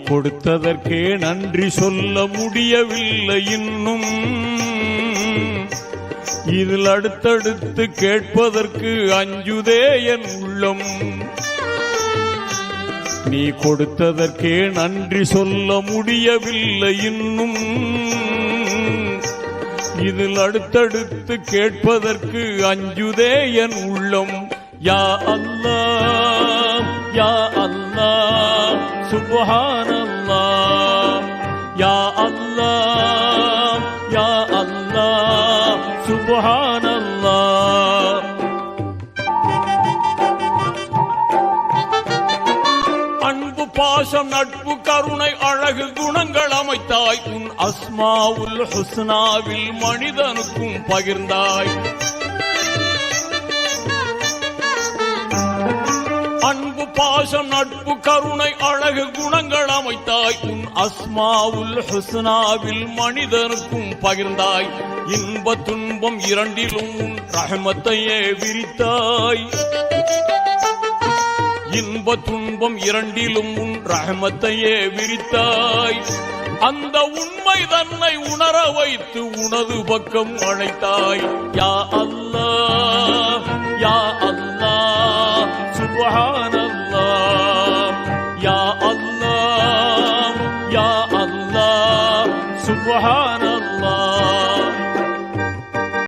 கொடுத்ததற்கே நன்றி சொல்ல முடியவில்லை இன்னும். இதில் அடுத்தடுத்து கேட்பதற்கு அஞ்சுதே என் உள்ளம். நீ கொடுத்ததற்கே நன்றி சொல்ல முடியவில்லை இன்னும். இதில் அடுத்தடுத்து கேட்பதற்கு அஞ்சுதே என் உள்ளம். யா அல்லாஹ் யா அல்லாஹ் சுப்ஹானல்லாஹ். யா அல்லாஹ் யா அல்லாஹ் சுப்ஹானல்லாஹ். அன்பு பாசம் நட்பு கருணை அழகு குணங்கள் அமைத்தாய். உன் அஸ்மாவுல் ஹுஸ்னாவில் மனிதனுக்கும் பகிர்ந்தாய். அன்பு பாசம் நட்பு கருணை அழகு குணங்கள் அமைத்தாய். உன் அஸ்மாவுல் ஹுஸ்னாவில் மனிதனுக்கும் பகிர்ந்தாய். இன்ப துன்பம் இரண்டிலும் உன் ரஹ்மத்தையே விரித்தாய். இன்ப துன்பம் இரண்டிலும் உன் ரஹ்மத்தையே விரித்தாய். அந்த உண்மை தன்னை உணர வைத்து உனது பக்கம் அழைத்தாய். யா அல்லாஹ் யா அல்லாஹ் சுப்ஹானல்லாஹ்.